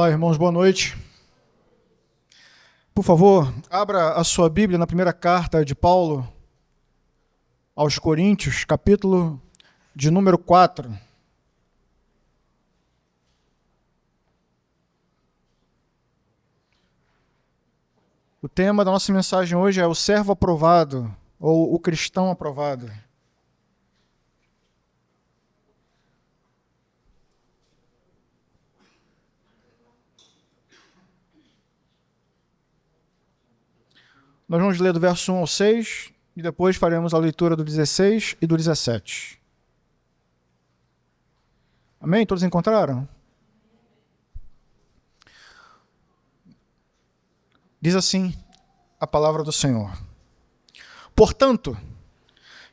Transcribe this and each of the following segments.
Olá, irmãos, boa noite. Por favor, abra a sua Bíblia na primeira carta de Paulo aos Coríntios, capítulo de número 4. O tema da nossa mensagem hoje é o servo aprovado, ou o cristão aprovado. Nós vamos ler do verso 1 ao 6 e depois faremos a leitura do 16 e do 17. Amém? Todos encontraram? Diz assim a palavra do Senhor. Portanto,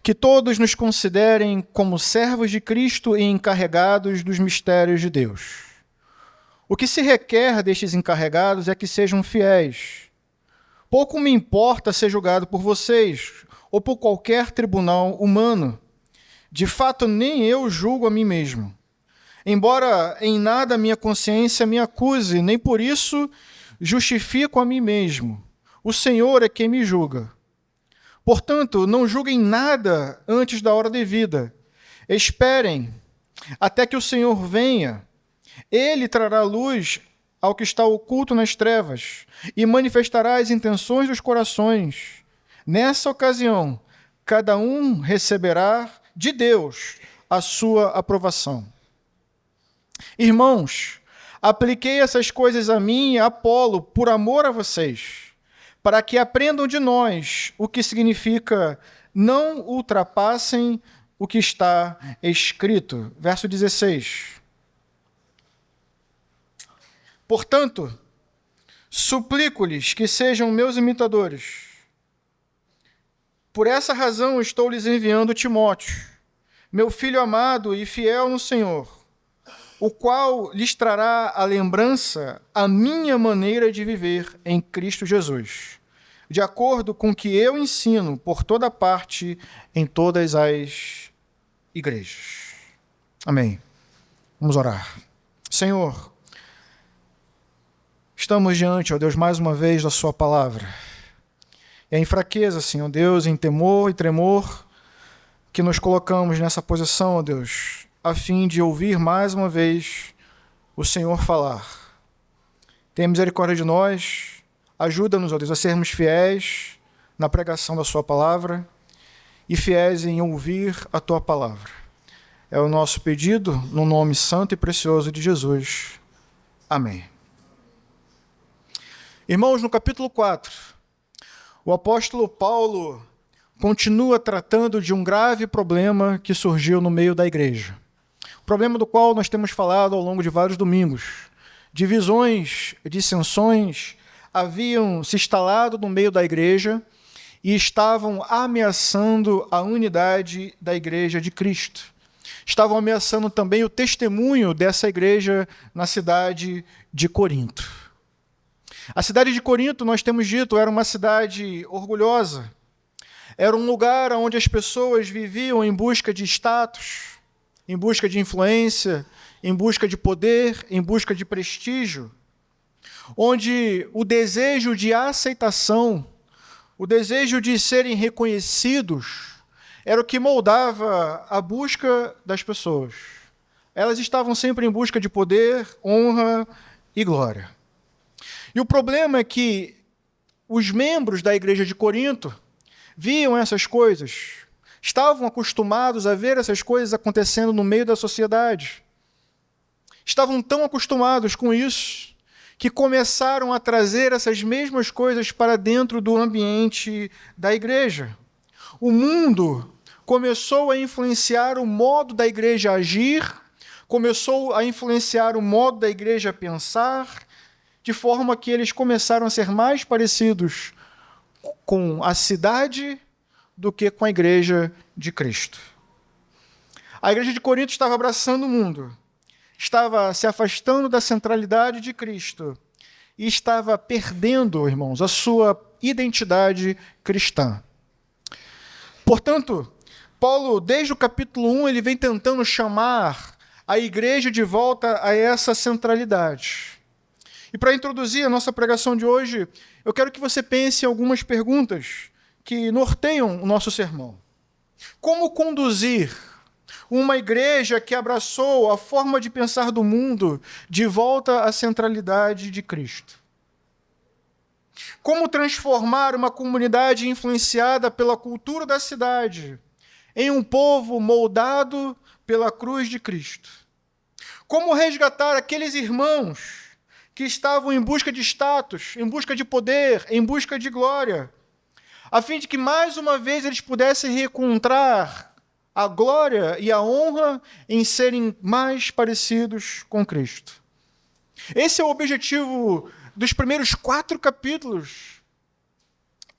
que todos nos considerem como servos de Cristo e encarregados dos mistérios de Deus. O que se requer destes encarregados é que sejam fiéis. Pouco me importa ser julgado por vocês ou por qualquer tribunal humano. De fato, nem eu julgo a mim mesmo. Embora em nada minha consciência me acuse, nem por isso justifico a mim mesmo. O Senhor é quem me julga. Portanto, não julguem nada antes da hora devida. Esperem até que o Senhor venha. Ele trará luz ao que está oculto nas trevas e manifestará as intenções dos corações. Nessa ocasião, cada um receberá de Deus a sua aprovação. Irmãos, apliquei essas coisas a mim e a Apolo por amor a vocês, para que aprendam de nós o que significa não ultrapassem o que está escrito. Verso 16. Portanto, suplico-lhes que sejam meus imitadores. Por essa razão estou lhes enviando Timóteo, meu filho amado e fiel no Senhor, o qual lhes trará à lembrança a minha maneira de viver em Cristo Jesus, de acordo com o que eu ensino por toda parte em todas as igrejas. Amém. Vamos orar. Senhor, estamos diante, ó Deus, mais uma vez da sua palavra. É em fraqueza, Senhor Deus, em temor e tremor, que nos colocamos nessa posição, ó Deus, a fim de ouvir mais uma vez o Senhor falar. Tenha misericórdia de nós, ajuda-nos, ó Deus, a sermos fiéis na pregação da sua palavra e fiéis em ouvir a tua palavra. É o nosso pedido, no nome santo e precioso de Jesus. Amém. Irmãos, no capítulo 4, o apóstolo Paulo continua tratando de um grave problema que surgiu no meio da igreja. Problema do qual nós temos falado ao longo de vários domingos. Divisões, dissensões haviam se instalado no meio da igreja e estavam ameaçando a unidade da igreja de Cristo. Estavam ameaçando também o testemunho dessa igreja na cidade de Corinto. A cidade de Corinto, nós temos dito, era uma cidade orgulhosa. Era um lugar onde as pessoas viviam em busca de status, em busca de influência, em busca de poder, em busca de prestígio, onde o desejo de aceitação, o desejo de serem reconhecidos, era o que moldava a busca das pessoas. Elas estavam sempre em busca de poder, honra e glória. E o problema é que os membros da igreja de Corinto viam essas coisas, estavam acostumados a ver essas coisas acontecendo no meio da sociedade. Estavam tão acostumados com isso que começaram a trazer essas mesmas coisas para dentro do ambiente da igreja. O mundo começou a influenciar o modo da igreja agir, começou a influenciar o modo da igreja pensar, de forma que eles começaram a ser mais parecidos com a cidade do que com a igreja de Cristo. A igreja de Corinto estava abraçando o mundo, estava se afastando da centralidade de Cristo e estava perdendo, irmãos, a sua identidade cristã. Portanto, Paulo, desde o capítulo 1, ele vem tentando chamar a igreja de volta a essa centralidade. E para introduzir a nossa pregação de hoje, eu quero que você pense em algumas perguntas que norteiam o nosso sermão. Como conduzir uma igreja que abraçou a forma de pensar do mundo de volta à centralidade de Cristo? Como transformar uma comunidade influenciada pela cultura da cidade em um povo moldado pela cruz de Cristo? Como resgatar aqueles irmãos que estavam em busca de status, em busca de poder, em busca de glória, a fim de que mais uma vez eles pudessem encontrar a glória e a honra em serem mais parecidos com Cristo? Esse é o objetivo dos primeiros 4 capítulos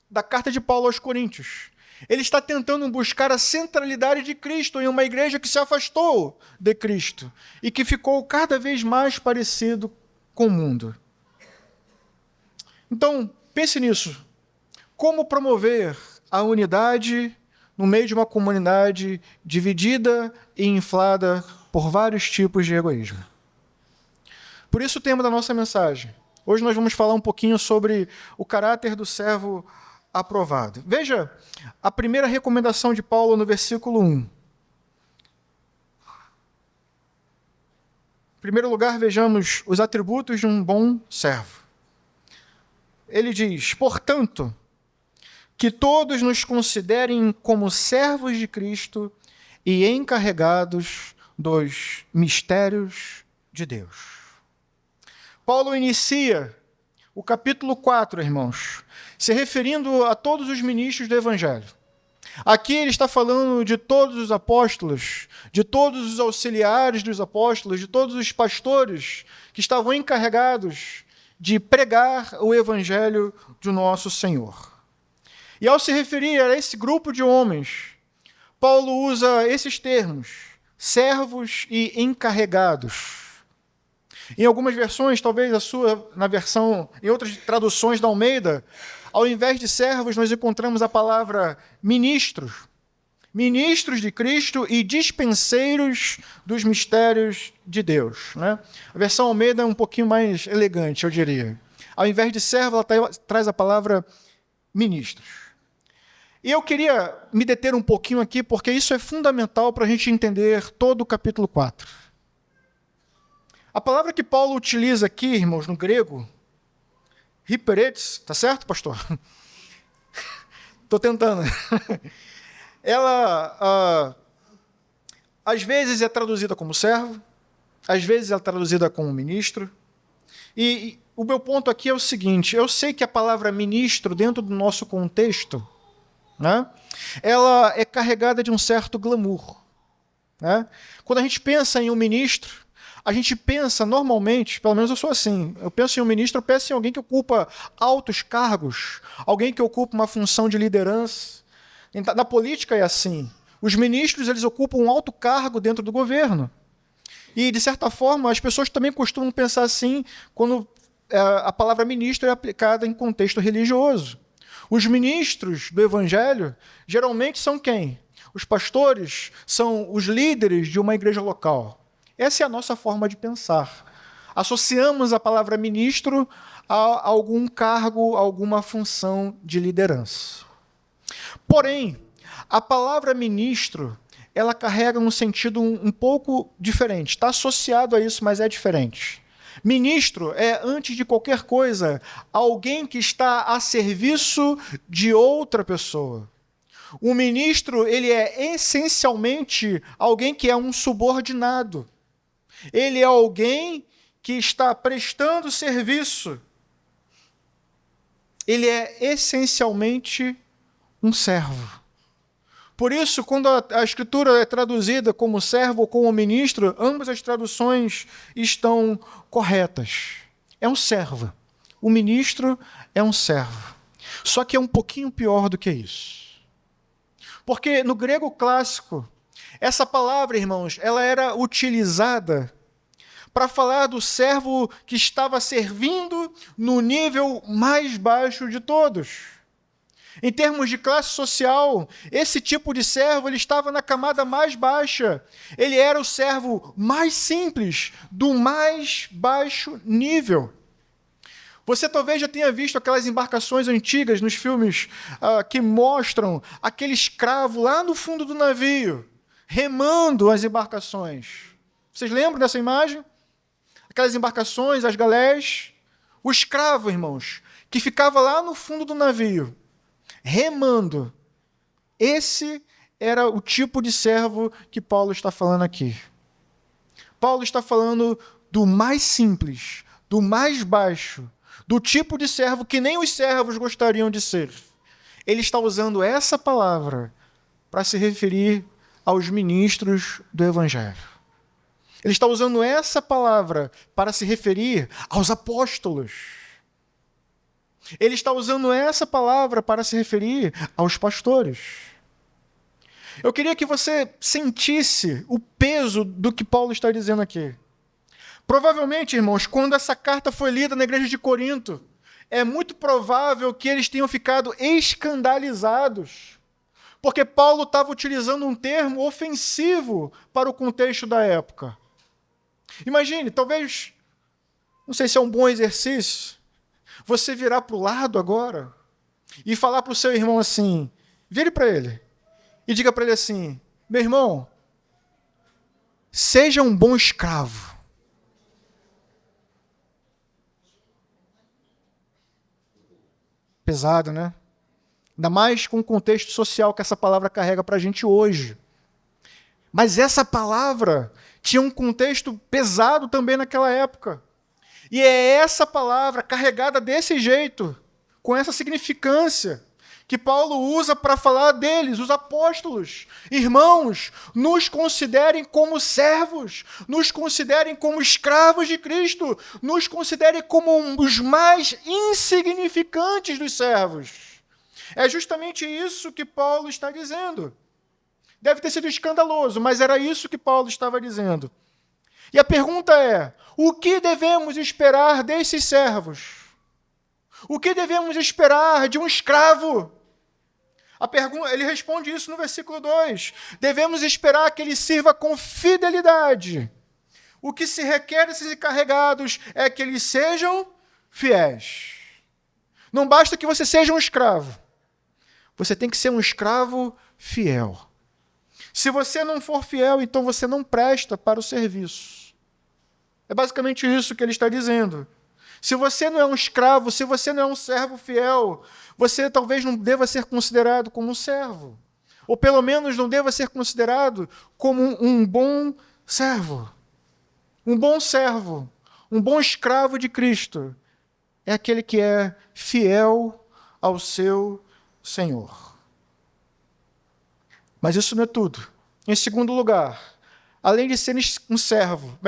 da carta de Paulo aos Coríntios. Ele está tentando buscar a centralidade de Cristo em uma igreja que se afastou de Cristo e que ficou cada vez mais parecido com o mundo. Então, pense nisso. Como promover a unidade no meio de uma comunidade dividida e inflada por vários tipos de egoísmo? Por isso o tema da nossa mensagem. Hoje nós vamos falar um pouquinho sobre o caráter do servo aprovado. Veja a primeira recomendação de Paulo no versículo 1. Em primeiro lugar, vejamos os atributos de um bom servo. Ele diz: portanto, que todos nos considerem como servos de Cristo e encarregados dos mistérios de Deus. Paulo inicia o capítulo 4, irmãos, se referindo a todos os ministros do Evangelho. Aqui ele está falando de todos os apóstolos, de todos os auxiliares dos apóstolos, de todos os pastores que estavam encarregados de pregar o Evangelho do nosso Senhor. E ao se referir a esse grupo de homens, Paulo usa esses termos, servos e encarregados. Em algumas versões, talvez em outras traduções da Almeida, ao invés de servos, nós encontramos a palavra ministros. Ministros de Cristo e dispenseiros dos mistérios de Deus. Né? A versão Almeida é um pouquinho mais elegante, eu diria. Ao invés de servo, ela traz a palavra ministros. E eu queria me deter um pouquinho aqui, porque isso é fundamental para a gente entender todo o capítulo 4. A palavra que Paulo utiliza aqui, irmãos, no grego, hiperetes, tá certo, pastor? Estou tentando. Ela, às vezes, é traduzida como servo, às vezes é traduzida como ministro. E o meu ponto aqui é o seguinte: eu sei que a palavra ministro, dentro do nosso contexto, né, ela é carregada de um certo glamour. Né? Quando a gente pensa em um ministro, a gente pensa normalmente, pelo menos eu sou assim, eu penso em um ministro, eu penso em alguém que ocupa altos cargos, alguém que ocupa uma função de liderança. Na política é assim. Os ministros, eles ocupam um alto cargo dentro do governo. E, de certa forma, as pessoas também costumam pensar assim quando a palavra ministro é aplicada em contexto religioso. Os ministros do Evangelho geralmente são quem? Os pastores são os líderes de uma igreja local. Essa é a nossa forma de pensar. Associamos a palavra ministro a algum cargo, a alguma função de liderança. Porém, a palavra ministro, ela carrega um sentido um pouco diferente. Está associado a isso, mas é diferente. Ministro é, antes de qualquer coisa, alguém que está a serviço de outra pessoa. O ministro, ele é essencialmente alguém que é um subordinado. Ele é alguém que está prestando serviço. Ele é essencialmente um servo. Por isso, quando a Escritura é traduzida como servo ou como ministro, ambas as traduções estão corretas. É um servo. O ministro é um servo. Só que é um pouquinho pior do que isso. Porque no grego clássico, essa palavra, irmãos, ela era utilizada para falar do servo que estava servindo no nível mais baixo de todos. Em termos de classe social, esse tipo de servo ele estava na camada mais baixa. Ele era o servo mais simples, do mais baixo nível. Você talvez já tenha visto aquelas embarcações antigas nos filmes que mostram aquele escravo lá no fundo do navio, remando as embarcações. Vocês lembram dessa imagem? Aquelas embarcações, as galés, o escravo, irmãos, que ficava lá no fundo do navio, remando. Esse era o tipo de servo que Paulo está falando aqui. Paulo está falando do mais simples, do mais baixo, do tipo de servo que nem os servos gostariam de ser. Ele está usando essa palavra para se referir aos ministros do Evangelho. Ele está usando essa palavra para se referir aos apóstolos. Ele está usando essa palavra para se referir aos pastores. Eu queria que você sentisse o peso do que Paulo está dizendo aqui. Provavelmente, irmãos, quando essa carta foi lida na igreja de Corinto, é muito provável que eles tenham ficado escandalizados, porque Paulo estava utilizando um termo ofensivo para o contexto da época. Imagine, talvez, não sei se é um bom exercício, você virar para o lado agora e falar para o seu irmão assim, vire para ele e diga para ele assim, meu irmão, seja um bom escravo. Pesado, né? Ainda mais com o contexto social que essa palavra carrega para a gente hoje. Mas essa palavra tinha um contexto pesado também naquela época. E é essa palavra carregada desse jeito, com essa significância, que Paulo usa para falar deles, os apóstolos. Irmãos, nos considerem como servos, nos considerem como escravos de Cristo, nos considerem como os mais insignificantes dos servos. É justamente isso que Paulo está dizendo. Deve ter sido escandaloso, mas era isso que Paulo estava dizendo. E a pergunta é, o que devemos esperar desses servos? O que devemos esperar de um escravo? Ele responde isso no versículo 2. Devemos esperar que ele sirva com fidelidade. O que se requer desses encarregados é que eles sejam fiéis. Não basta que você seja um escravo. Você tem que ser um escravo fiel. Se você não for fiel, então você não presta para o serviço. É basicamente isso que ele está dizendo. Se você não é um escravo, se você não é um servo fiel, você talvez não deva ser considerado como um servo. Ou pelo menos não deva ser considerado como um bom servo. Um bom servo, um bom escravo de Cristo, é aquele que é fiel ao seu Senhor. Mas isso não é tudo. Em segundo lugar, além de ser um servo,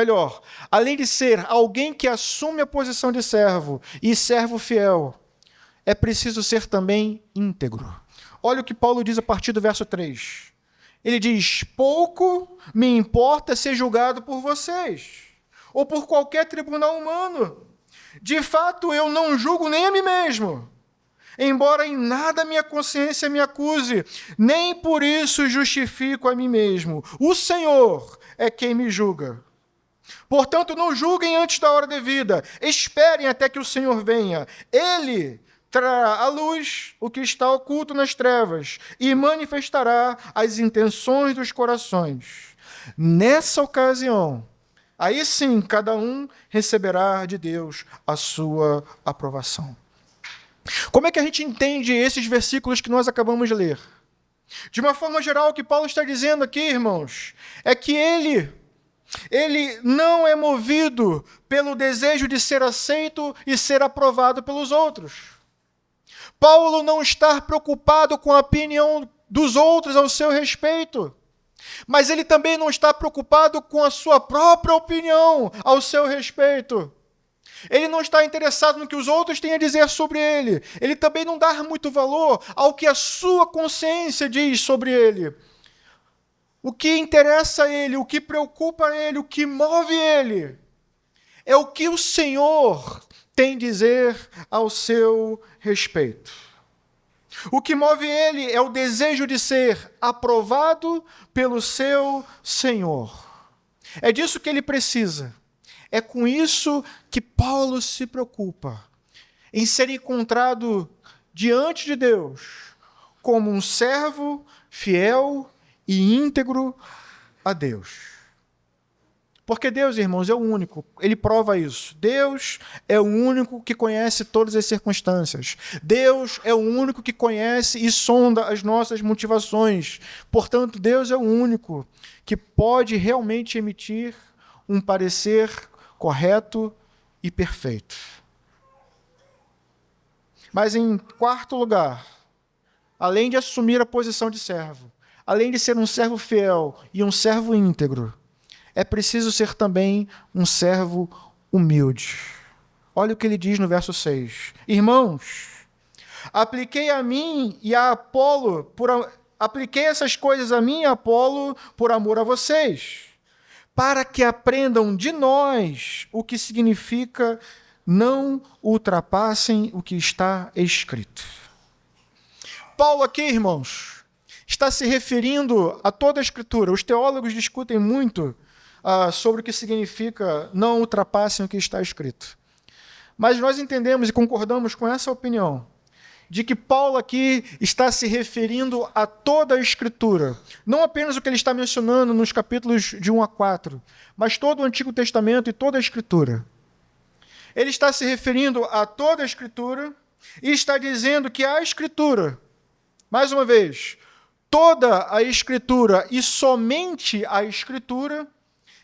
além de ser alguém que assume a posição de servo e servo fiel, é preciso ser também íntegro. Olha o que Paulo diz a partir do verso 3. Ele diz, pouco me importa ser julgado por vocês, ou por qualquer tribunal humano. De fato, eu não julgo nem a mim mesmo, embora em nada minha consciência me acuse, nem por isso justifico a mim mesmo. O Senhor é quem me julga. Portanto, não julguem antes da hora devida. Esperem até que o Senhor venha. Ele trará à luz o que está oculto nas trevas e manifestará as intenções dos corações. Nessa ocasião, aí sim, cada um receberá de Deus a sua aprovação. Como é que a gente entende esses versículos que nós acabamos de ler? De uma forma geral, o que Paulo está dizendo aqui, irmãos, é que ele não é movido pelo desejo de ser aceito e ser aprovado pelos outros. Paulo não está preocupado com a opinião dos outros ao seu respeito, mas ele também não está preocupado com a sua própria opinião ao seu respeito. Ele não está interessado no que os outros têm a dizer sobre ele. Ele também não dá muito valor ao que a sua consciência diz sobre ele. O que interessa a ele, o que preocupa ele, o que move ele, é o que o Senhor tem a dizer ao seu respeito. O que move ele é o desejo de ser aprovado pelo seu Senhor. É disso que ele precisa. É com isso que Paulo se preocupa. em ser encontrado diante de Deus como um servo fiel e íntegro a Deus. Porque Deus, irmãos, é o único, ele prova isso. Deus é o único que conhece todas as circunstâncias. Deus é o único que conhece e sonda as nossas motivações. Portanto, Deus é o único que pode realmente emitir um parecer correto e perfeito. Mas, em quarto lugar, além de assumir a posição de servo, além de ser um servo fiel e um servo íntegro, é preciso ser também um servo humilde. Olha o que ele diz no verso 6. Irmãos, apliquei essas coisas a mim e a Apolo por amor a vocês, para que aprendam de nós o que significa não ultrapassem o que está escrito. Paulo aqui, irmãos, está se referindo a toda a Escritura. Os teólogos discutem muito sobre o que significa não ultrapassem o que está escrito. Mas nós entendemos e concordamos com essa opinião, de que Paulo aqui está se referindo a toda a Escritura, não apenas o que ele está mencionando nos capítulos de 1 a 4, mas todo o Antigo Testamento e toda a Escritura. Ele está se referindo a toda a Escritura e está dizendo que a Escritura, mais uma vez, toda a Escritura e somente a Escritura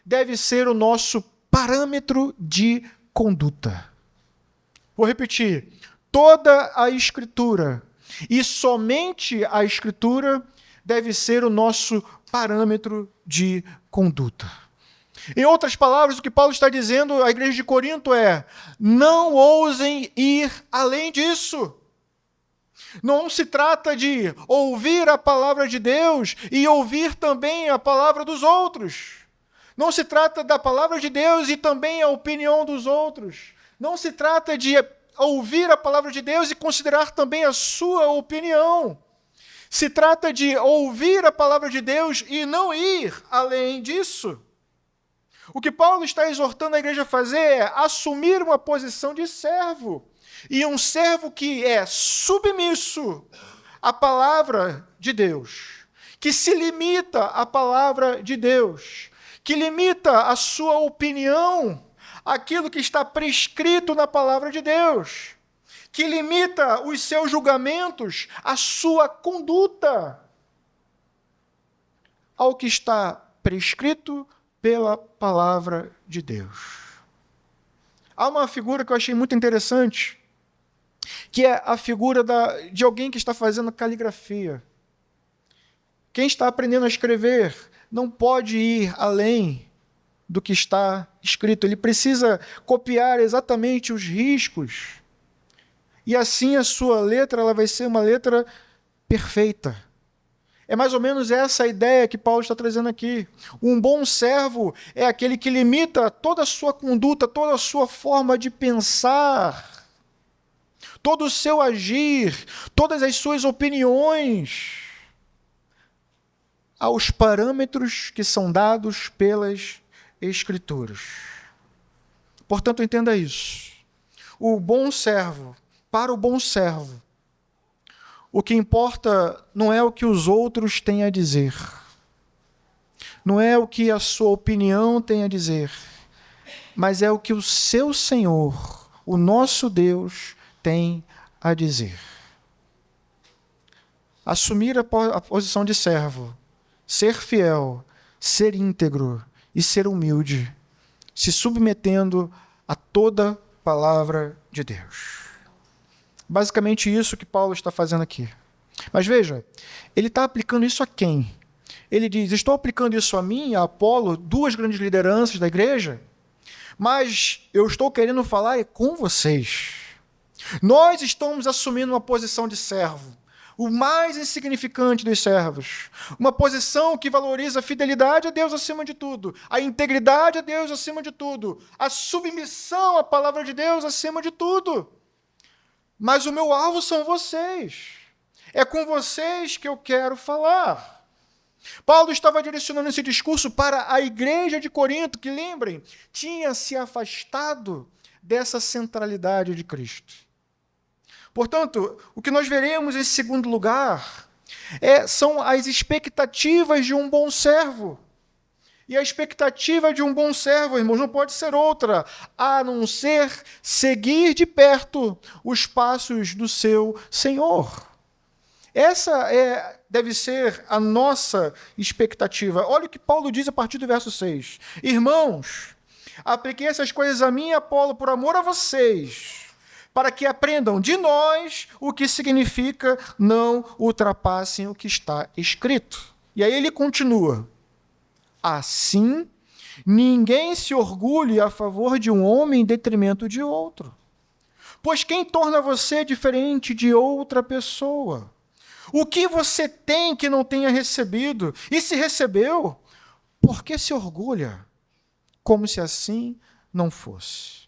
deve ser o nosso parâmetro de conduta. Vou repetir. Toda a Escritura e somente a Escritura deve ser o nosso parâmetro de conduta. Em outras palavras, o que Paulo está dizendo à igreja de Corinto é: não ousem ir além disso. Não se trata de ouvir a palavra de Deus e ouvir também a palavra dos outros. Não se trata da palavra de Deus e também a opinião dos outros. Não se trata de ouvir a palavra de Deus e considerar também a sua opinião. Se trata de ouvir a palavra de Deus e não ir além disso. O que Paulo está exortando a igreja a fazer é assumir uma posição de servo. E um servo que é submisso à palavra de Deus, que se limita à palavra de Deus, que limita a sua opinião àquilo que está prescrito na palavra de Deus, que limita os seus julgamentos, a sua conduta ao que está prescrito pela palavra de Deus. Há uma figura que eu achei muito interessante, que é a figura de alguém que está fazendo caligrafia. Quem está aprendendo a escrever não pode ir além do que está escrito. Ele precisa copiar exatamente os riscos. E assim a sua letra ela vai ser uma letra perfeita. É mais ou menos essa a ideia que Paulo está trazendo aqui. Um bom servo é aquele que limita toda a sua conduta, toda a sua forma de pensar, todo o seu agir, todas as suas opiniões aos parâmetros que são dados pelas Escrituras. Portanto, entenda isso. Para o bom servo, o que importa não é o que os outros têm a dizer, não é o que a sua opinião tem a dizer, mas é o que o seu Senhor, o nosso Deus, tem a dizer. Assumir a posição de servo, ser fiel, ser íntegro e ser humilde, se submetendo a toda palavra de Deus. Basicamente isso que Paulo está fazendo aqui. Mas veja, ele está aplicando isso a quem? Ele diz, estou aplicando isso a mim, a Apolo, duas grandes lideranças da igreja, mas eu estou querendo falar com vocês. Nós estamos assumindo uma posição de servo, o mais insignificante dos servos. Uma posição que valoriza a fidelidade a Deus acima de tudo, a integridade a Deus acima de tudo, a submissão à palavra de Deus acima de tudo. Mas o meu alvo são vocês. É com vocês que eu quero falar. Paulo estava direcionando esse discurso para a igreja de Corinto, que, lembrem, tinha se afastado dessa centralidade de Cristo. Portanto, o que nós veremos em segundo lugar são as expectativas de um bom servo. E a expectativa de um bom servo, irmãos, não pode ser outra, a não ser seguir de perto os passos do seu Senhor. Essa deve ser a nossa expectativa. Olha o que Paulo diz a partir do verso 6. Irmãos, apliquei essas coisas a mim e a Apolo por amor a vocês, para que aprendam de nós o que significa não ultrapassem o que está escrito. E aí ele continua. Assim, ninguém se orgulhe a favor de um homem em detrimento de outro. Pois quem torna você diferente de outra pessoa? O que você tem que não tenha recebido? E se recebeu, por que se orgulha? Como se assim não fosse.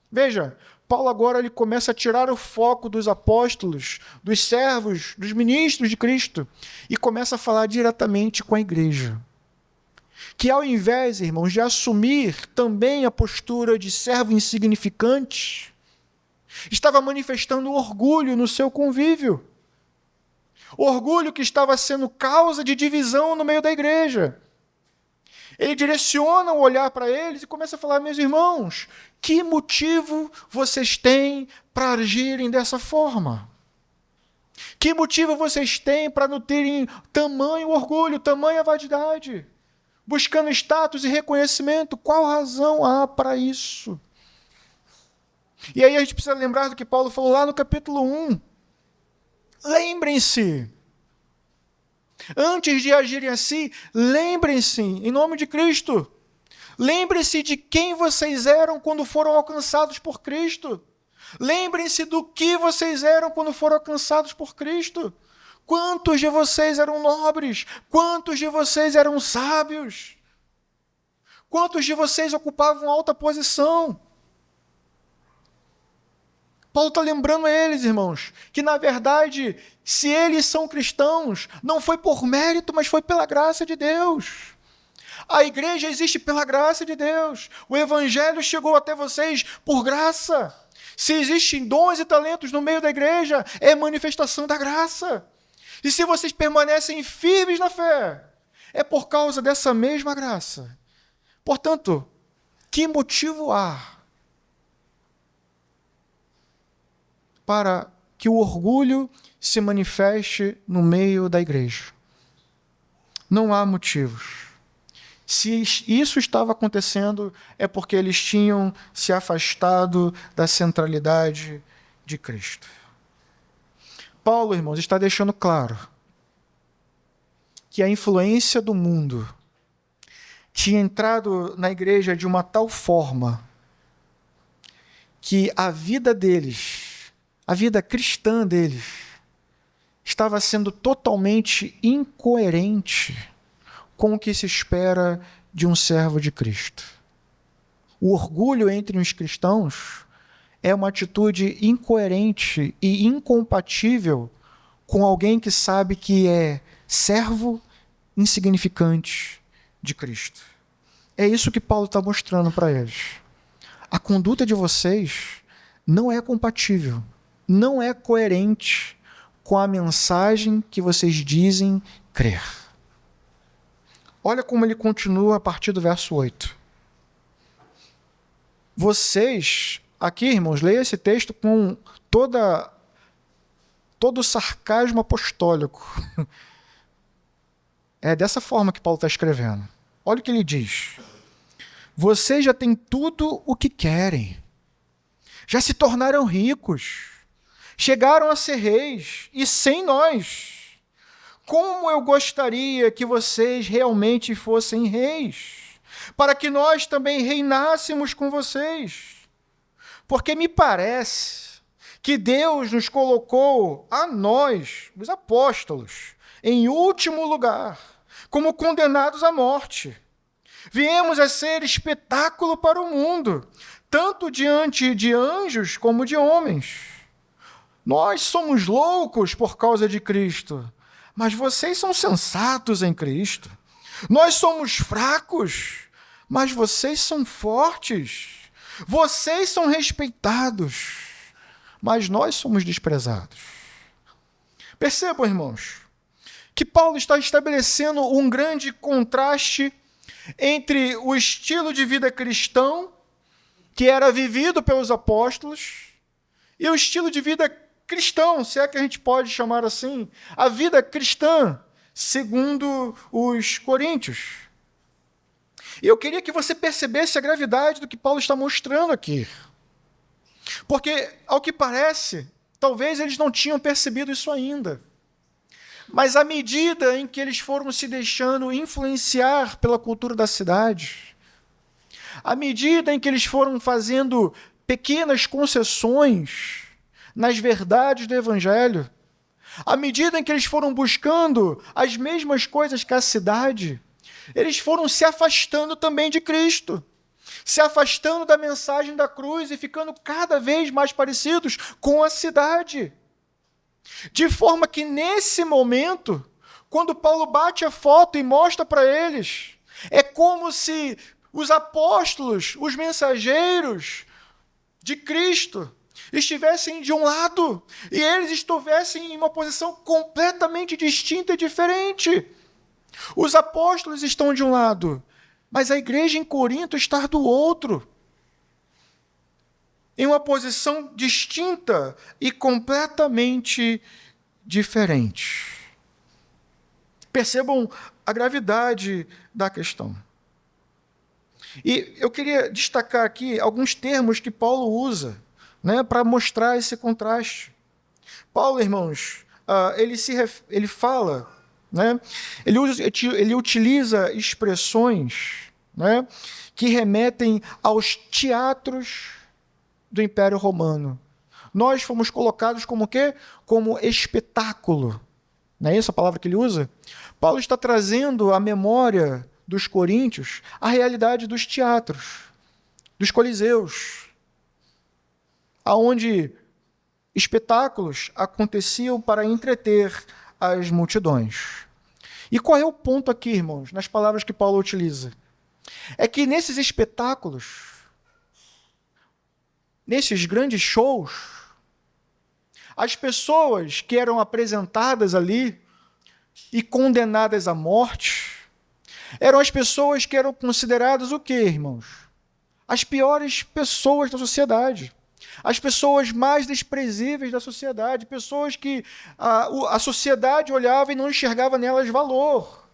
Veja, Paulo agora ele começa a tirar o foco dos apóstolos, dos servos, dos ministros de Cristo e começa a falar diretamente com a igreja. Que ao invés, irmãos, de assumir também a postura de servo insignificante, estava manifestando orgulho no seu convívio. Orgulho que estava sendo causa de divisão no meio da igreja. Ele direciona o olhar para eles e começa a falar, meus irmãos, que motivo vocês têm para agirem dessa forma? Que motivo vocês têm para não terem tamanho orgulho, tamanha vaidade? Buscando status e reconhecimento, qual razão há para isso? E aí a gente precisa lembrar do que Paulo falou lá no capítulo 1. Lembrem-se, antes de agirem assim, lembrem-se, em nome de Cristo, lembrem-se de quem vocês eram quando foram alcançados por Cristo. Lembrem-se do que vocês eram quando foram alcançados por Cristo. Quantos de vocês eram nobres? Quantos de vocês eram sábios? Quantos de vocês ocupavam alta posição? Paulo está lembrando a eles, irmãos, que na verdade, se eles são cristãos, não foi por mérito, mas foi pela graça de Deus. A igreja existe pela graça de Deus. O evangelho chegou até vocês por graça. Se existem dons e talentos no meio da igreja, é manifestação da graça. E se vocês permanecem firmes na fé, é por causa dessa mesma graça. Portanto, que motivo há para que o orgulho se manifeste no meio da igreja? Não há motivos. Se isso estava acontecendo, é porque eles tinham se afastado da centralidade de Cristo. Paulo, irmãos, está deixando claro que a influência do mundo tinha entrado na igreja de uma tal forma que a vida deles, a vida cristã deles, estava sendo totalmente incoerente com o que se espera de um servo de Cristo. O orgulho entre os cristãos é uma atitude incoerente e incompatível com alguém que sabe que é servo insignificante de Cristo. É isso que Paulo está mostrando para eles. A conduta de vocês não é compatível, não é coerente com a mensagem que vocês dizem crer. Olha como ele continua a partir do verso 8. Vocês, aqui, irmãos, leia esse texto com todo o sarcasmo apostólico. É dessa forma que Paulo está escrevendo. Olha o que ele diz. Vocês já têm tudo o que querem. Já se tornaram ricos. Chegaram a ser reis. E sem nós. Como eu gostaria que vocês realmente fossem reis, para que nós também reinássemos com vocês. Porque me parece que Deus nos colocou, a nós, os apóstolos, em último lugar, como condenados à morte. Viemos a ser espetáculo para o mundo, tanto diante de anjos como de homens. Nós somos loucos por causa de Cristo, mas vocês são sensatos em Cristo. Nós somos fracos, mas vocês são fortes. Vocês são respeitados, mas nós somos desprezados. Percebam, irmãos, que Paulo está estabelecendo um grande contraste entre o estilo de vida cristão, que era vivido pelos apóstolos, e o estilo de vida cristão, se é que a gente pode chamar assim, a vida cristã, segundo os coríntios. E eu queria que você percebesse a gravidade do que Paulo está mostrando aqui. Porque, ao que parece, talvez eles não tinham percebido isso ainda. Mas à medida em que eles foram se deixando influenciar pela cultura da cidade, à medida em que eles foram fazendo pequenas concessões nas verdades do Evangelho, à medida em que eles foram buscando as mesmas coisas que a cidade, eles foram se afastando também de Cristo, se afastando da mensagem da cruz e ficando cada vez mais parecidos com a cidade. De forma que, nesse momento, quando Paulo bate a foto e mostra para eles, é como se os apóstolos, os mensageiros de Cristo, estivessem de um lado e eles estivessem em uma posição completamente distinta e diferente. Os apóstolos estão de um lado, mas a igreja em Corinto está do outro, em uma posição distinta e completamente diferente. Percebam a gravidade da questão. E eu queria destacar aqui alguns termos que Paulo usa, né, para mostrar esse contraste. Paulo, irmãos, ele fala, né, ele utiliza expressões, né, que remetem aos teatros do Império Romano. Nós fomos colocados como o quê? Como espetáculo. Não é essa a palavra que ele usa? Paulo está trazendo à memória dos coríntios a realidade dos teatros, dos coliseus, aonde espetáculos aconteciam para entreter as multidões. E qual é o ponto aqui, irmãos, nas palavras que Paulo utiliza? É que nesses espetáculos, nesses grandes shows, as pessoas que eram apresentadas ali e condenadas à morte eram as pessoas que eram consideradas o quê, irmãos? As piores pessoas da sociedade. As pessoas mais desprezíveis da sociedade. Pessoas que a sociedade olhava e não enxergava nelas valor.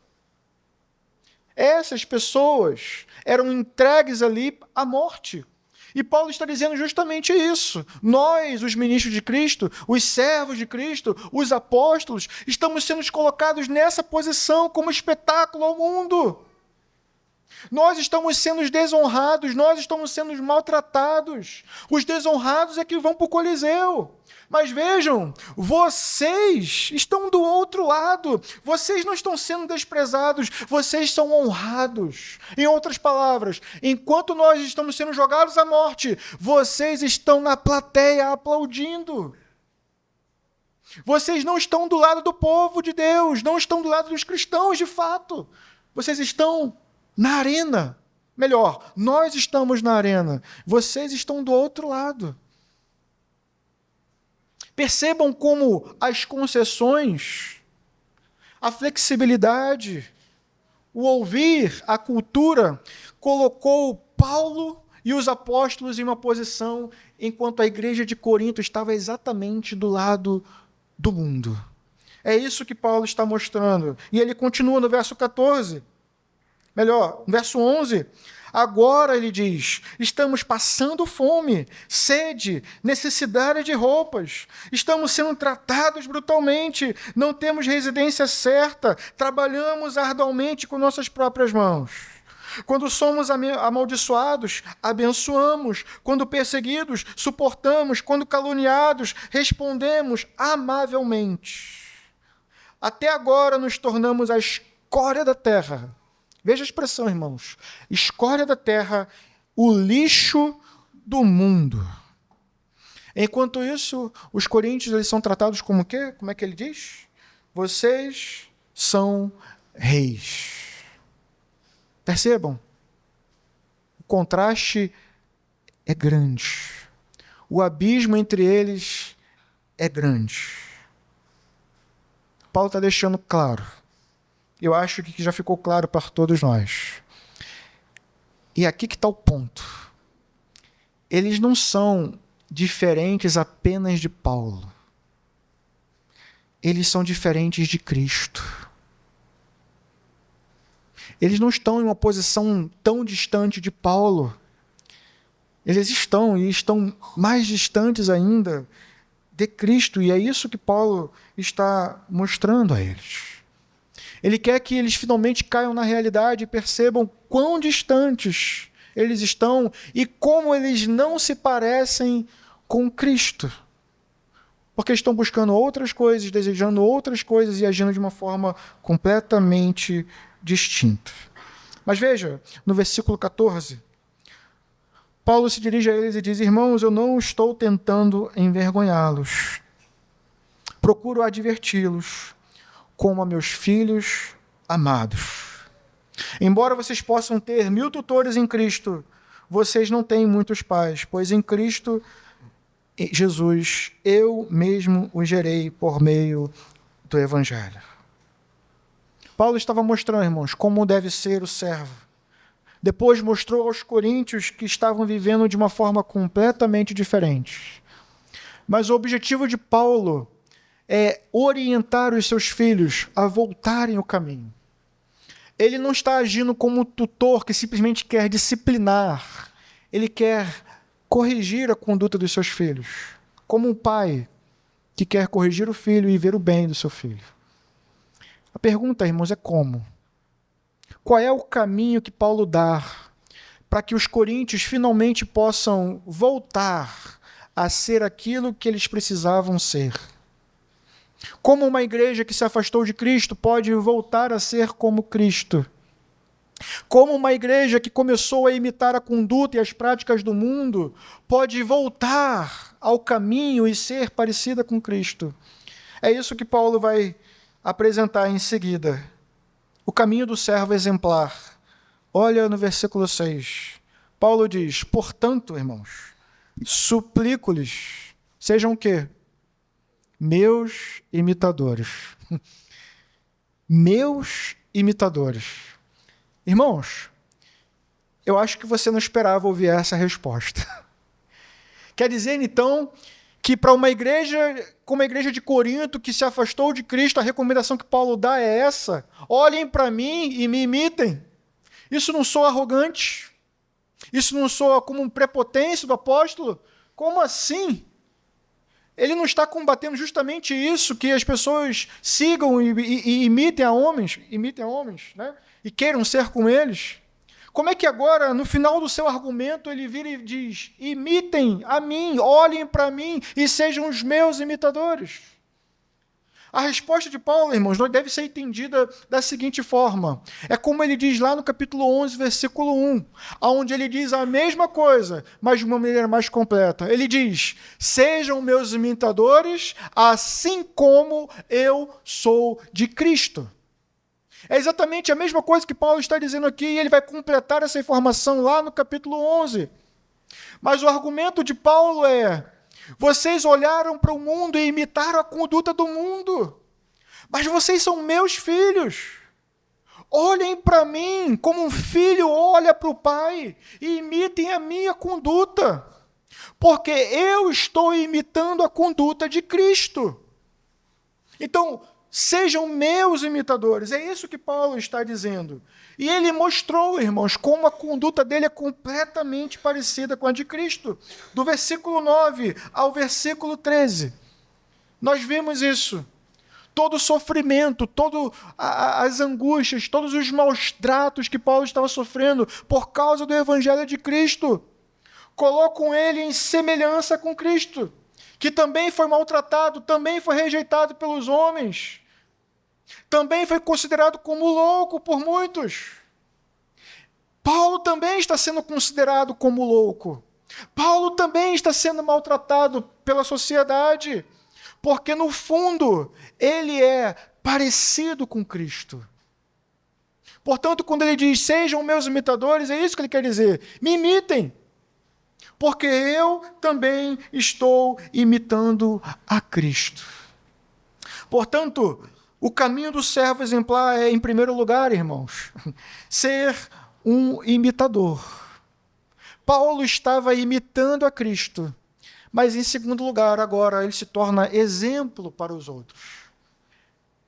Essas pessoas eram entregues ali à morte. E Paulo está dizendo justamente isso. Nós, os ministros de Cristo, os servos de Cristo, os apóstolos, estamos sendo colocados nessa posição como espetáculo ao mundo. Nós estamos sendo desonrados, nós estamos sendo maltratados. Os desonrados é que vão para o Coliseu. Mas vejam, vocês estão do outro lado. Vocês não estão sendo desprezados, vocês são honrados. Em outras palavras, enquanto nós estamos sendo jogados à morte, vocês estão na plateia aplaudindo. Vocês não estão do lado do povo de Deus, não estão do lado dos cristãos de fato. Vocês estão na arena. Melhor, nós estamos na arena. Vocês estão do outro lado. Percebam como as concessões, a flexibilidade, o ouvir, a cultura, colocou Paulo e os apóstolos em uma posição enquanto a igreja de Corinto estava exatamente do lado do mundo. É isso que Paulo está mostrando. E ele continua no verso 14. Melhor, no verso 11. Agora, ele diz, estamos passando fome, sede, necessidade de roupas, estamos sendo tratados brutalmente, não temos residência certa, trabalhamos arduamente com nossas próprias mãos. Quando somos amaldiçoados, abençoamos. Quando perseguidos, suportamos. Quando caluniados, respondemos amavelmente. Até agora nos tornamos a escória da terra. Veja a expressão, irmãos. Escória da terra, o lixo do mundo. Enquanto isso, os coríntios eles são tratados como o quê? Como é que ele diz? Vocês são reis. Percebam? O contraste é grande. o abismo entre eles é grande. Paulo está deixando claro. Eu acho que já ficou claro para todos nós. E aqui que está o ponto. Eles não são diferentes apenas de Paulo. Eles são diferentes de Cristo. Eles não estão em uma posição tão distante de Paulo. Eles estão mais distantes ainda de Cristo, e é isso que Paulo está mostrando a eles. Ele quer que eles finalmente caiam na realidade e percebam quão distantes eles estão e como eles não se parecem com Cristo. Porque estão buscando outras coisas, desejando outras coisas e agindo de uma forma completamente distinta. Mas veja, no versículo 14, Paulo se dirige a eles e diz: irmãos, eu não estou tentando envergonhá-los. Procuro adverti-los como a meus filhos amados. Embora vocês possam ter 1000 tutores em Cristo, vocês não têm muitos pais, pois em Cristo Jesus, eu mesmo os gerei por meio do Evangelho. Paulo estava mostrando, irmãos, como deve ser o servo. Depois mostrou aos coríntios que estavam vivendo de uma forma completamente diferente. Mas o objetivo de Paulo é orientar os seus filhos a voltarem o caminho. Ele não está agindo como um tutor que simplesmente quer disciplinar. Ele quer corrigir a conduta dos seus filhos. Como um pai que quer corrigir o filho e ver o bem do seu filho. A pergunta, irmãos, é como? Qual é o caminho que Paulo dá para que os coríntios finalmente possam voltar a ser aquilo que eles precisavam ser? Como uma igreja que se afastou de Cristo pode voltar a ser como Cristo? Como uma igreja que começou a imitar a conduta e as práticas do mundo pode voltar ao caminho e ser parecida com Cristo? É isso que Paulo vai apresentar em seguida. O caminho do servo exemplar. Olha no versículo 6. Paulo diz: portanto, irmãos, suplico-lhes, sejam o quê? Meus imitadores. Meus imitadores. Irmãos, eu acho que você não esperava ouvir essa resposta. Quer dizer, então, que para uma igreja, como a igreja de Corinto, que se afastou de Cristo, a recomendação que Paulo dá é essa: olhem para mim e me imitem. Isso não soa arrogante? Isso não soa como um prepotência do apóstolo? Como assim? Ele não está combatendo justamente isso, que as pessoas sigam e imitem a homens, né? E queiram ser com eles? Como é que agora, no final do seu argumento, ele vira e diz: imitem a mim, olhem para mim e sejam os meus imitadores? A resposta de Paulo, irmãos, deve ser entendida da seguinte forma. É como ele diz lá no capítulo 11, versículo 1, onde ele diz a mesma coisa, mas de uma maneira mais completa. Ele diz: sejam meus imitadores, assim como eu sou de Cristo. É exatamente a mesma coisa que Paulo está dizendo aqui, e ele vai completar essa informação lá no capítulo 11. Mas o argumento de Paulo é: vocês olharam para o mundo e imitaram a conduta do mundo, mas vocês são meus filhos. Olhem para mim como um filho olha para o pai e imitem a minha conduta, porque eu estou imitando a conduta de Cristo. Então, sejam meus imitadores. É isso que Paulo está dizendo. E ele mostrou, irmãos, como a conduta dele é completamente parecida com a de Cristo. Do versículo 9 ao versículo 13. Nós vimos isso. Todo o sofrimento, todas as angústias, todos os maus tratos que Paulo estava sofrendo por causa do Evangelho de Cristo, colocam ele em semelhança com Cristo, que também foi maltratado, também foi rejeitado pelos homens, também foi considerado como louco por muitos. Paulo também está sendo considerado como louco. Paulo também está sendo maltratado pela sociedade, porque no fundo ele é parecido com Cristo. Portanto, quando ele diz: sejam meus imitadores, é isso que ele quer dizer: me imitem. porque eu também estou imitando a Cristo. Portanto, o caminho do servo exemplar é, em primeiro lugar, irmãos, ser um imitador. Paulo estava imitando a Cristo, mas em segundo lugar, agora ele se torna exemplo para os outros.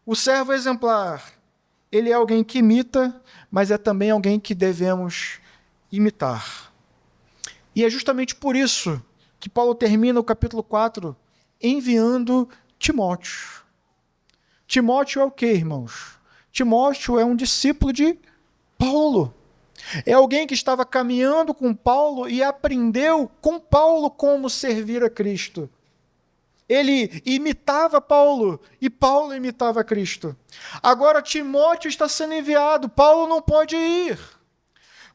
O servo exemplar, ele é alguém que imita, mas é também alguém que devemos imitar. E é justamente por isso que Paulo termina o capítulo 4 enviando Timóteo. Timóteo é o quê, irmãos? Timóteo é um discípulo de Paulo. É alguém que estava caminhando com Paulo e aprendeu com Paulo como servir a Cristo. Ele imitava Paulo e Paulo imitava Cristo. Agora Timóteo está sendo enviado, Paulo não pode ir.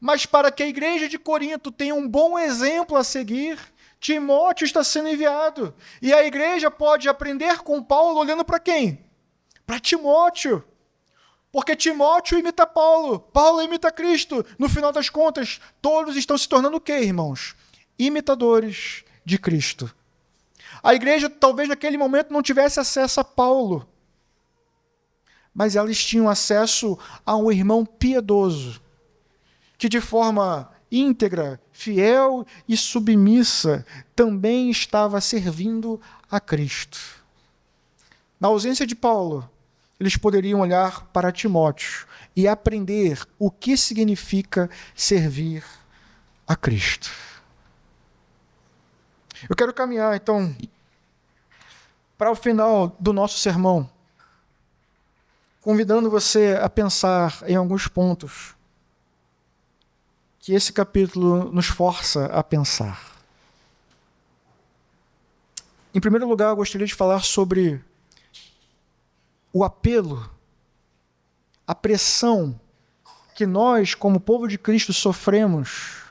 Mas para que a igreja de Corinto tenha um bom exemplo a seguir, Timóteo está sendo enviado. E a igreja pode aprender com Paulo olhando para quem? Para Timóteo. Porque Timóteo imita Paulo, Paulo imita Cristo. No final das contas, todos estão se tornando o quê, irmãos? Imitadores de Cristo. A igreja talvez naquele momento não tivesse acesso a Paulo, mas elas tinham acesso a um irmão piedoso, que de forma íntegra, fiel e submissa, também estava servindo a Cristo. Na ausência de Paulo, eles poderiam olhar para Timóteo e aprender o que significa servir a Cristo. Eu quero caminhar, então, para o final do nosso sermão, convidando você a pensar em alguns pontos que esse capítulo nos força a pensar. Em primeiro lugar, eu gostaria de falar sobre o apelo, a pressão que nós, como povo de Cristo, sofremos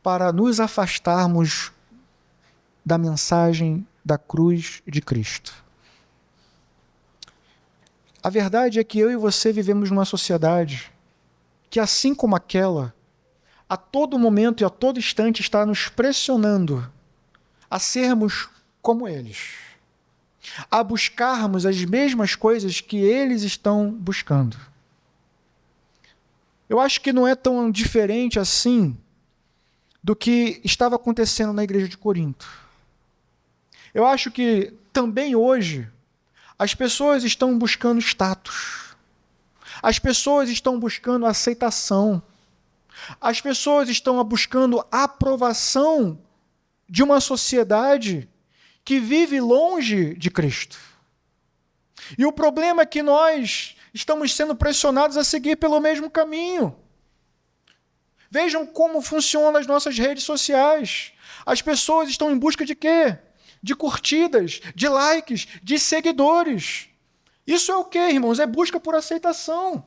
para nos afastarmos da mensagem da cruz de Cristo. A verdade é que eu e você vivemos numa sociedade que, assim como aquela, a todo momento e a todo instante está nos pressionando a sermos como eles, a buscarmos as mesmas coisas que eles estão buscando. Eu acho que não é tão diferente assim do que estava acontecendo na igreja de Corinto. Eu acho que também hoje as pessoas estão buscando status. As pessoas estão buscando aceitação. As pessoas estão buscando aprovação de uma sociedade que vive longe de Cristo. E o problema é que nós estamos sendo pressionados a seguir pelo mesmo caminho. Vejam como funcionam as nossas redes sociais. As pessoas estão em busca de quê? De curtidas, de likes, de seguidores. Isso é o quê, irmãos? É busca por aceitação.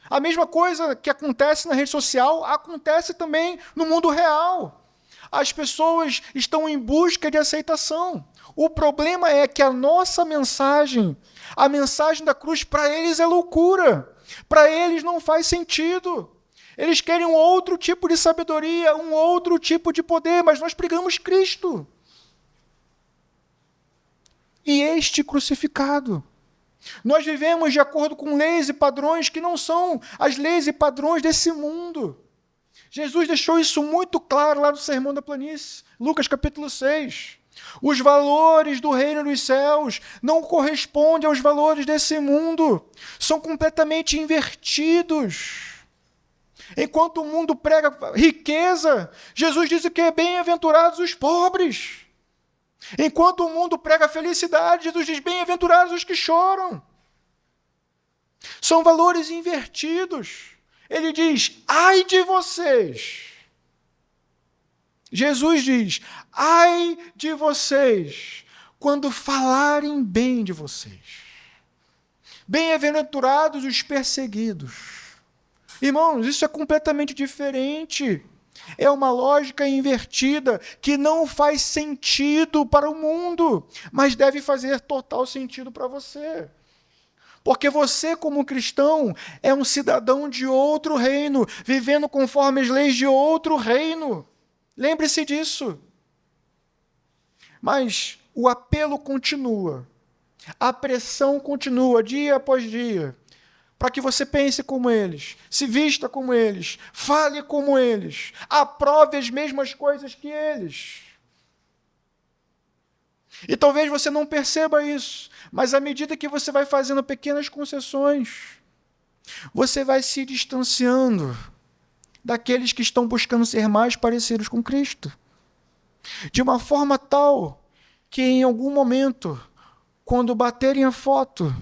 A mesma coisa que acontece na rede social, acontece também no mundo real. As pessoas estão em busca de aceitação. O problema é que a nossa mensagem, a mensagem da cruz, para eles é loucura. Para eles não faz sentido. Eles querem um outro tipo de sabedoria, um outro tipo de poder, mas nós pregamos Cristo. E este crucificado. Nós vivemos de acordo com leis e padrões que não são as leis e padrões desse mundo. Jesus deixou isso muito claro lá no Sermão da Planície, Lucas capítulo 6. Os valores do reino dos céus não correspondem aos valores desse mundo. São completamente invertidos. Enquanto o mundo prega riqueza, Jesus diz que é bem-aventurados os pobres. Enquanto o mundo prega felicidade, Jesus diz bem-aventurados os que choram. São valores invertidos. Ele diz, ai de vocês. Jesus diz, ai de vocês, quando falarem bem de vocês. Bem-aventurados os perseguidos. Irmãos, isso é completamente diferente. É uma lógica invertida que não faz sentido para o mundo, mas deve fazer total sentido para você. Porque você, como cristão, é um cidadão de outro reino, vivendo conforme as leis de outro reino. Lembre-se disso. Mas o apelo continua, a pressão continua dia após dia, para que você pense como eles, se vista como eles, fale como eles, aprove as mesmas coisas que eles. E talvez você não perceba isso, mas à medida que você vai fazendo pequenas concessões, você vai se distanciando daqueles que estão buscando ser mais parecidos com Cristo. De uma forma tal que em algum momento, quando baterem a foto,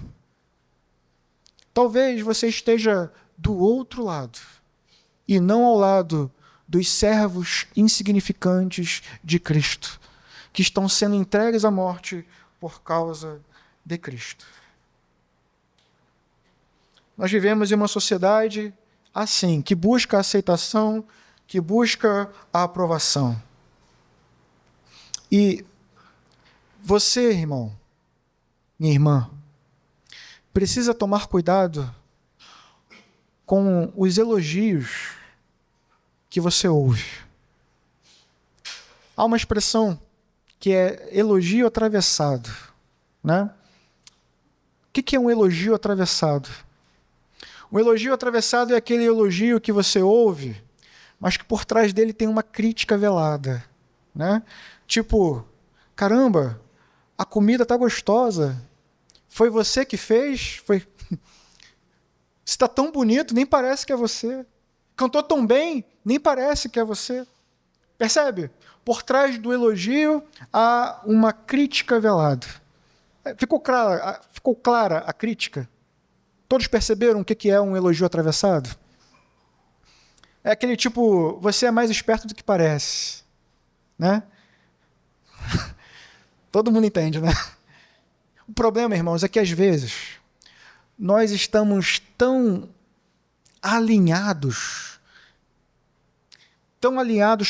talvez você esteja do outro lado e não ao lado dos servos insignificantes de Cristo, que estão sendo entregues à morte por causa de Cristo. Nós vivemos em uma sociedade assim, que busca a aceitação, que busca a aprovação. E você, irmão, minha irmã, precisa tomar cuidado com os elogios que você ouve. Há uma expressão que é elogio atravessado, né? O que é um elogio atravessado? Um elogio atravessado é aquele elogio que você ouve, mas que por trás dele tem uma crítica velada, né? Tipo, caramba, a comida tá gostosa. Foi você que fez? Foi. Está tão bonito, nem parece que é você. Cantou tão bem, nem parece que é você. Percebe? Por trás do elogio há uma crítica velada. Ficou clara a crítica? Todos perceberam o que é um elogio atravessado? É aquele tipo, você é mais esperto do que parece, né? Todo mundo entende, né? O problema, irmãos, é que às vezes nós estamos tão alinhados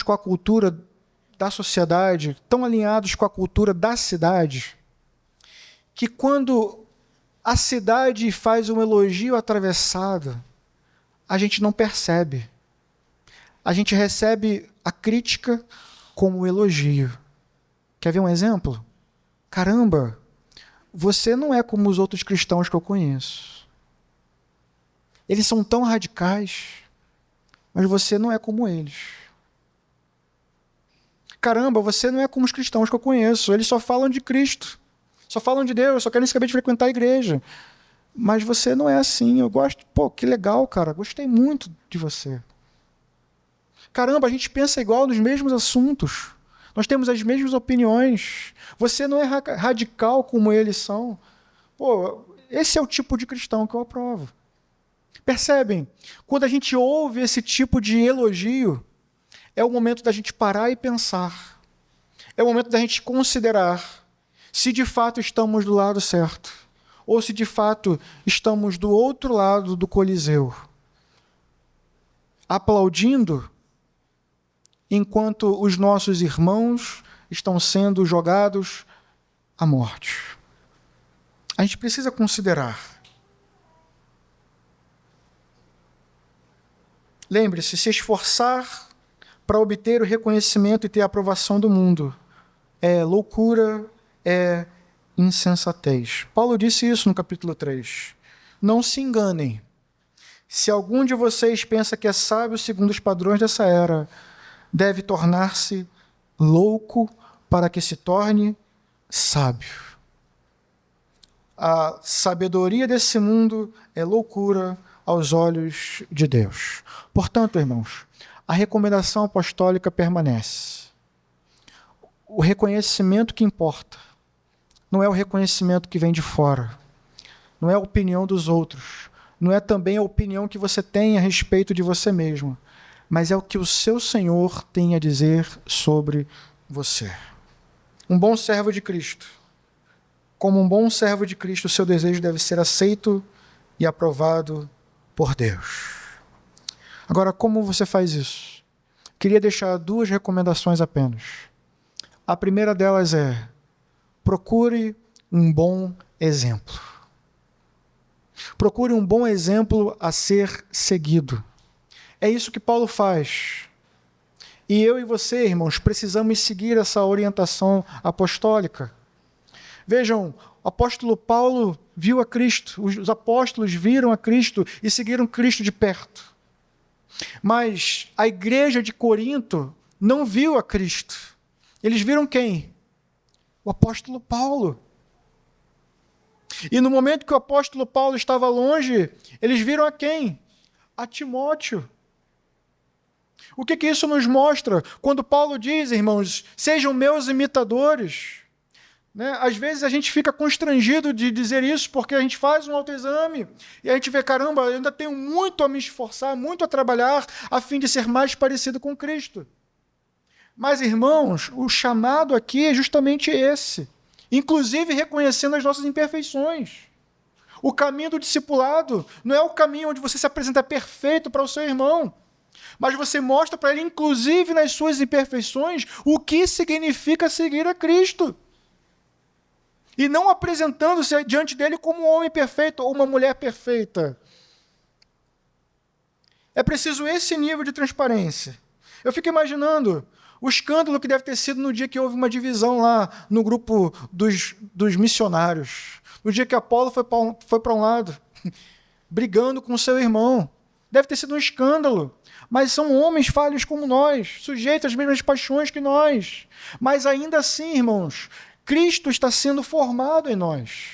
com a cultura da sociedade, tão alinhados com a cultura da cidade, que quando a cidade faz um elogio atravessado, a gente não percebe. A gente recebe a crítica como elogio. Quer ver um exemplo? Caramba, você não é como os outros cristãos que eu conheço. Eles são tão radicais, mas você não é como eles. Caramba, você não é como os cristãos que eu conheço. Eles só falam de Cristo, só falam de Deus, só querem saber de frequentar a igreja. Mas você não é assim. Eu gosto, pô, que legal, cara. Gostei muito de você. Caramba, a gente pensa igual nos mesmos assuntos. Nós temos as mesmas opiniões. Você não é radical como eles são. Pô, esse é o tipo de cristão que eu aprovo. Percebem? Quando a gente ouve esse tipo de elogio, é o momento da gente parar e pensar. É o momento da gente considerar se de fato estamos do lado certo ou se de fato estamos do outro lado do Coliseu, aplaudindo enquanto os nossos irmãos estão sendo jogados à morte. A gente precisa considerar. Lembre-se, se esforçar para obter o reconhecimento e ter a aprovação do mundo é loucura, é insensatez. Paulo disse isso no capítulo 3. Não se enganem. Se algum de vocês pensa que é sábio segundo os padrões dessa era, deve tornar-se louco para que se torne sábio. A sabedoria desse mundo é loucura aos olhos de Deus. Portanto, irmãos, a recomendação apostólica permanece. O reconhecimento que importa não é o reconhecimento que vem de fora, não é a opinião dos outros, não é também a opinião que você tem a respeito de você mesmo, mas é o que o seu Senhor tem a dizer sobre você. Um bom servo de Cristo. Como um bom servo de Cristo, o seu desejo deve ser aceito e aprovado por Deus. Agora, como você faz isso? Queria deixar 2 recomendações apenas. A primeira delas é: procure um bom exemplo. Procure um bom exemplo a ser seguido. É isso que Paulo faz. E eu e você, irmãos, precisamos seguir essa orientação apostólica. Vejam, o apóstolo Paulo viu a Cristo, os apóstolos viram a Cristo e seguiram Cristo de perto. Mas a igreja de Corinto não viu a Cristo. Eles viram quem? O apóstolo Paulo. E no momento que o apóstolo Paulo estava longe, eles viram a quem? A Timóteo. O que isso nos mostra? Quando Paulo diz, irmãos, sejam meus imitadores. Né? Às vezes a gente fica constrangido de dizer isso porque a gente faz um autoexame e a gente vê, caramba, eu ainda tenho muito a me esforçar, muito a trabalhar a fim de ser mais parecido com Cristo. Mas, irmãos, o chamado aqui é justamente esse. Inclusive reconhecendo as nossas imperfeições. O caminho do discipulado não é o caminho onde você se apresenta perfeito para o seu irmão, mas você mostra para ele, inclusive nas suas imperfeições, o que significa seguir a Cristo. E não apresentando-se diante dele como um homem perfeito ou uma mulher perfeita. É preciso esse nível de transparência. Eu fico imaginando o escândalo que deve ter sido no dia que houve uma divisão lá no grupo dos missionários. No dia que Apolo foi para um lado, brigando com seu irmão. Deve ter sido um escândalo. Mas são homens falhos como nós, sujeitos às mesmas paixões que nós. Mas ainda assim, irmãos, Cristo está sendo formado em nós.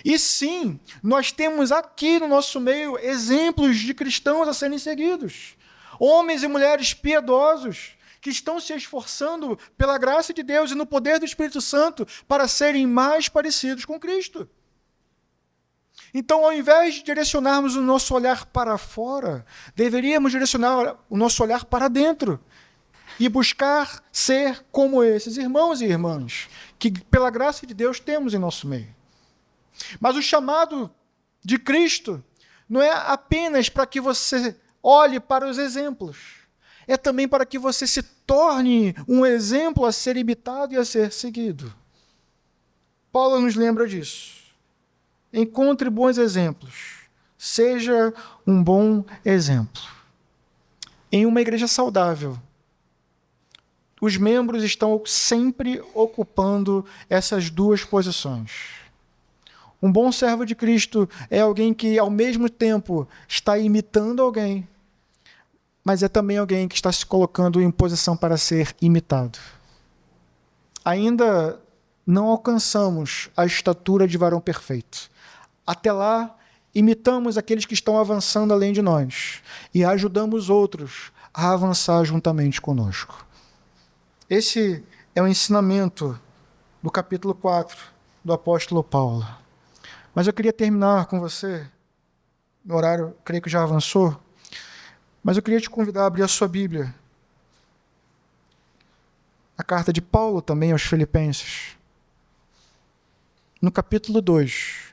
E sim, nós temos aqui no nosso meio exemplos de cristãos a serem seguidos. Homens e mulheres piedosos que estão se esforçando pela graça de Deus e no poder do Espírito Santo para serem mais parecidos com Cristo. Então, ao invés de direcionarmos o nosso olhar para fora, deveríamos direcionar o nosso olhar para dentro e buscar ser como esses irmãos e irmãs que, pela graça de Deus, temos em nosso meio. Mas o chamado de Cristo não é apenas para que você olhe para os exemplos, é também para que você se torne um exemplo a ser imitado e a ser seguido. Paulo nos lembra disso. Encontre bons exemplos. Seja um bom exemplo. Em uma igreja saudável, os membros estão sempre ocupando essas duas posições. Um bom servo de Cristo é alguém que, ao mesmo tempo, está imitando alguém, mas é também alguém que está se colocando em posição para ser imitado. Ainda não alcançamos a estatura de varão perfeito. Até lá, imitamos aqueles que estão avançando além de nós e ajudamos outros a avançar juntamente conosco. Esse é o ensinamento do capítulo 4 do apóstolo Paulo. Mas eu queria terminar com você, no horário, creio que já avançou, mas eu queria te convidar a abrir a sua Bíblia. A carta de Paulo também aos Filipenses. No capítulo 2.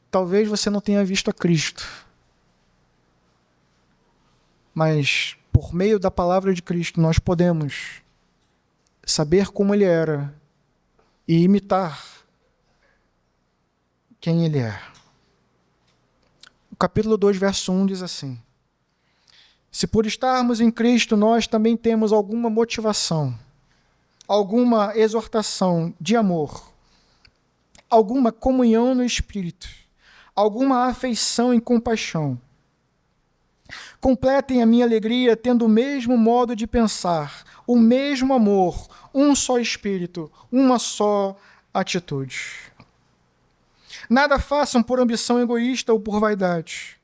Talvez você não tenha visto a Cristo, mas por meio da palavra de Cristo nós podemos saber como Ele era e imitar quem Ele é. O capítulo 2, verso 1 diz assim: se por estarmos em Cristo nós também temos alguma motivação, alguma exortação de amor, alguma comunhão no Espírito, alguma afeição e compaixão, completem a minha alegria tendo o mesmo modo de pensar, o mesmo amor, um só Espírito, uma só atitude. Nada façam por ambição egoísta ou por vaidade,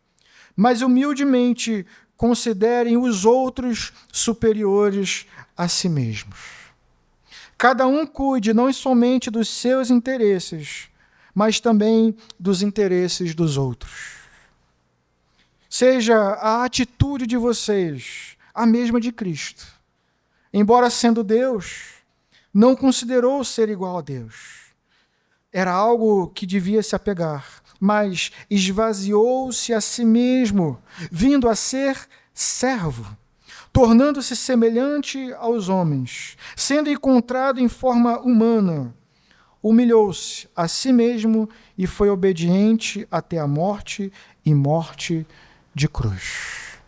mas humildemente considerem os outros superiores a si mesmos. Cada um cuide não somente dos seus interesses, mas também dos interesses dos outros. Seja a atitude de vocês a mesma de Cristo. Embora sendo Deus, não considerou ser igual a Deus. Era algo que devia se apegar, mas esvaziou-se a si mesmo, vindo a ser servo, tornando-se semelhante aos homens, sendo encontrado em forma humana, humilhou-se a si mesmo e foi obediente até a morte e morte de cruz.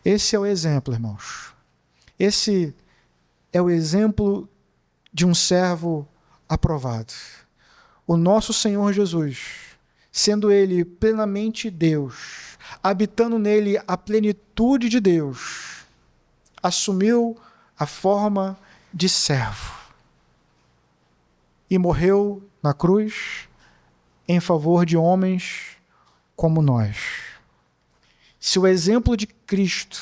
Esse é o exemplo, irmãos. Esse é o exemplo de um servo aprovado. O nosso Senhor Jesus, sendo Ele plenamente Deus, habitando nele a plenitude de Deus, assumiu a forma de servo e morreu na cruz em favor de homens como nós. Se o exemplo de Cristo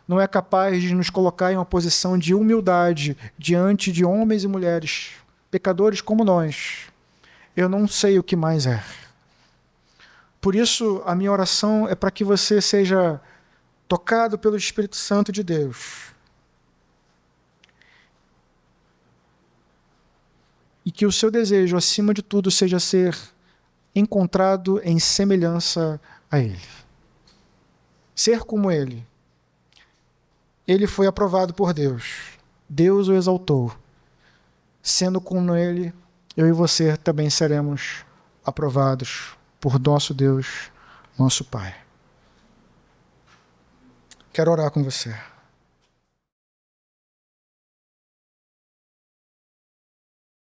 não é capaz de nos colocar em uma posição de humildade diante de homens e mulheres, pecadores como nós, eu não sei o que mais é. Por isso, a minha oração é para que você seja tocado pelo Espírito Santo de Deus. E que o seu desejo, acima de tudo, seja ser encontrado em semelhança a Ele. Ser como Ele. Ele foi aprovado por Deus. Deus o exaltou. Sendo como Ele, eu e você também seremos aprovados por nosso Deus, nosso Pai. Quero orar com você.